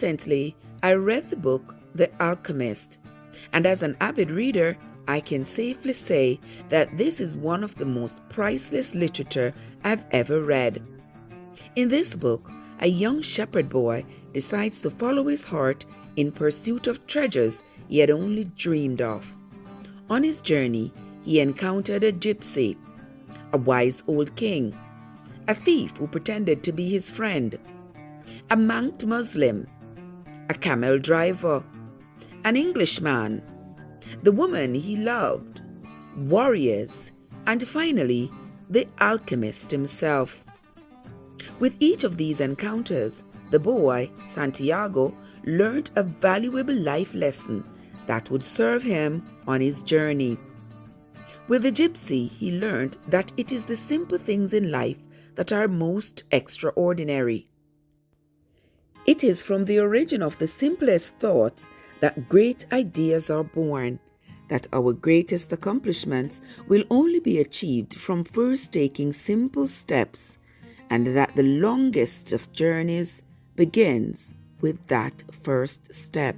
Recently, I read the book The Alchemist, and as an avid reader, I can safely say that this is one of the most priceless literature I've ever read. In this book, a young shepherd boy decides to follow his heart in pursuit of treasures he had only dreamed of. On his journey, he encountered a gypsy, a wise old king, a thief who pretended to be his friend, a monked Muslim, a camel driver, an Englishman, the woman he loved, warriors, and finally, the alchemist himself. With each of these encounters, the boy, Santiago, learned a valuable life lesson that would serve him on his journey. With the gypsy, he learned that it is the simple things in life that are most extraordinary. It is from the origin of the simplest thoughts that great ideas are born, that our greatest accomplishments will only be achieved from first taking simple steps, and that the longest of journeys begins with that first step.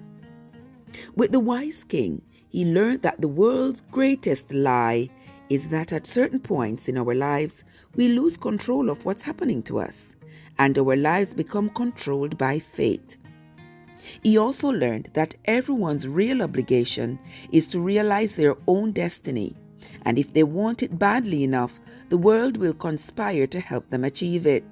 With the wise king, he learned that the world's greatest lie is that at certain points in our lives, we lose control of what's happening to us, and our lives become controlled by fate. He also learned that everyone's real obligation is to realize their own destiny, and if they want it badly enough, the world will conspire to help them achieve it.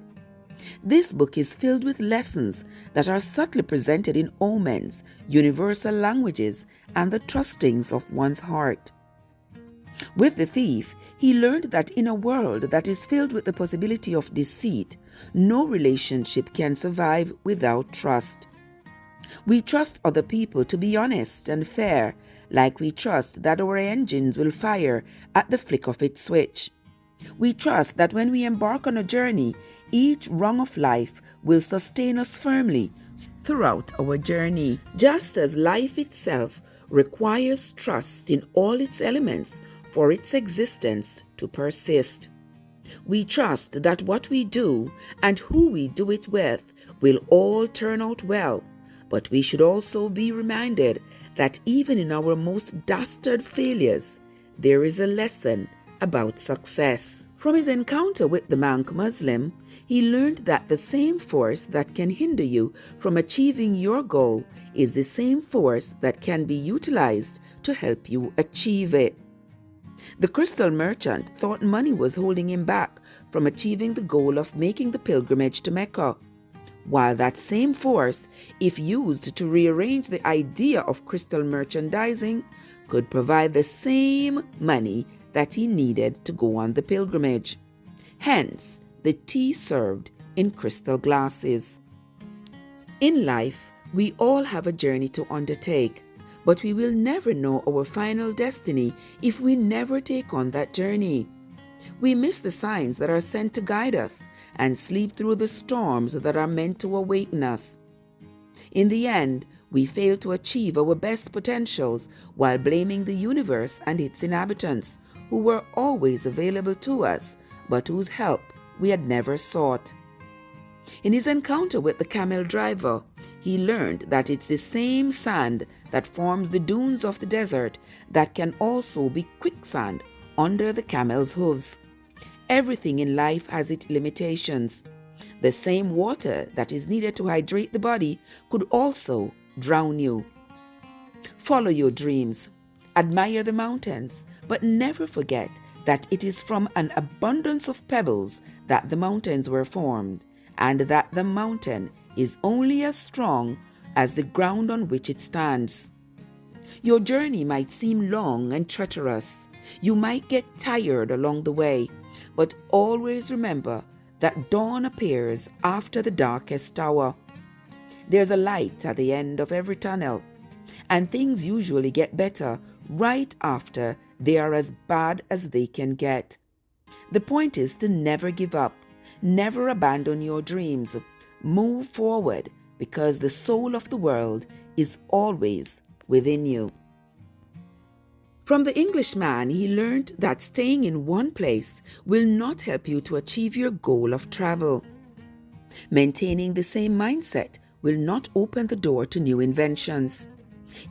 This book is filled with lessons that are subtly presented in omens, universal languages, and the trustings of one's heart. With the thief, he learned that in a world that is filled with the possibility of deceit, no relationship can survive without trust. We trust other people to be honest and fair, like we trust that our engines will fire at the flick of its switch. We trust that when we embark on a journey, each rung of life will sustain us firmly throughout our journey. Just as life itself requires trust in all its elements for its existence to persist. We trust that what we do and who we do it with will all turn out well, but we should also be reminded that even in our most dastard failures, there is a lesson about success. From his encounter with the monk Muslim, he learned that the same force that can hinder you from achieving your goal is the same force that can be utilized to help you achieve it. The crystal merchant thought money was holding him back from achieving the goal of making the pilgrimage to Mecca, while that same force, if used to rearrange the idea of crystal merchandising, could provide the same money that he needed to go on the pilgrimage. Hence, the tea served in crystal glasses. In life, we all have a journey to undertake, but we will never know our final destiny if we never take on that journey. We miss the signs that are sent to guide us and sleep through the storms that are meant to awaken us. In the end, we fail to achieve our best potentials while blaming the universe and its inhabitants, who were always available to us, but whose help we had never sought. In his encounter with the camel driver, he learned that it's the same sand that forms the dunes of the desert that can also be quicksand under the camel's hooves. Everything in life has its limitations. The same water that is needed to hydrate the body could also drown you. Follow your dreams. Admire the mountains, but never forget that it is from an abundance of pebbles that the mountains were formed, and that the mountain is only as strong as the ground on which it stands. Your journey might seem long and treacherous. You might get tired along the way, but always remember that dawn appears after the darkest hour. There's a light at the end of every tunnel, and things usually get better right after they are as bad as they can get. The point is to never give up, never abandon your dreams. Move forward, because the soul of the world is always within you. From the Englishman, he learned that staying in one place will not help you to achieve your goal of travel. Maintaining the same mindset will not open the door to new inventions.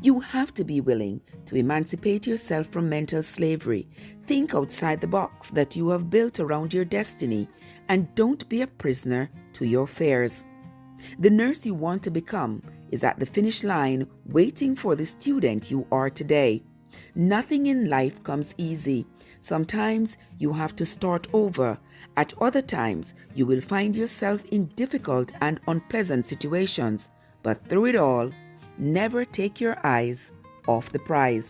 You have to be willing to emancipate yourself from mental slavery. Think outside the box that you have built around your destiny, and don't be a prisoner to your fears. The nurse you want to become is at the finish line waiting for the student you are today. Nothing in life comes easy. Sometimes you have to start over. At other times, you will find yourself in difficult and unpleasant situations. But through it all, never take your eyes off the prize.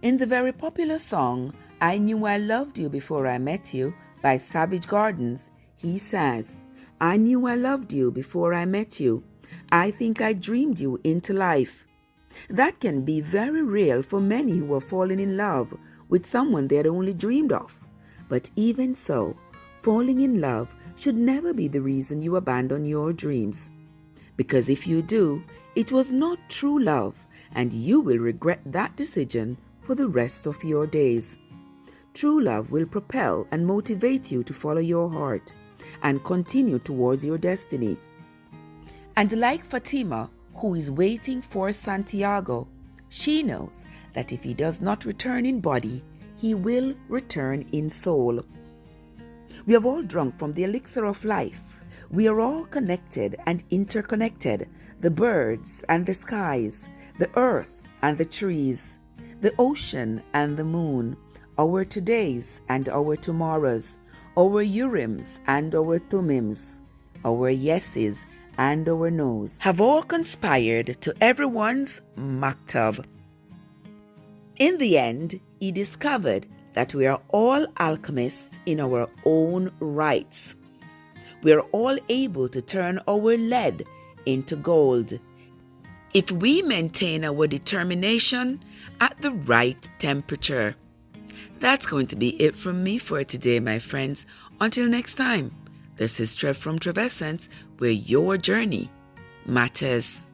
In the very popular song, I Knew I Loved You Before I Met You by Savage Gardens, he says, I knew I loved you before I met you. I think I dreamed you into life. That can be very real for many who have fallen in love with someone they had only dreamed of. But even so, falling in love should never be the reason you abandon your dreams. Because if you do, it was not true love, and you will regret that decision for the rest of your days. True love will propel and motivate you to follow your heart and continue towards your destiny. And like Fatima, who is waiting for Santiago, she knows that if he does not return in body, he will return in soul. We have all drunk from the elixir of life. We are all connected and interconnected, the birds and the skies, the earth and the trees, the ocean and the moon, our todays and our tomorrows, our Urims and our Thumims, our yeses and our no's, have all conspired to everyone's maktab. In the end, he discovered that we are all alchemists in our own rights. We are all able to turn our lead into gold if we maintain our determination at the right temperature. That's going to be it from me for today, my friends. Until next time, this is Trev from Trevessence, where your journey matters.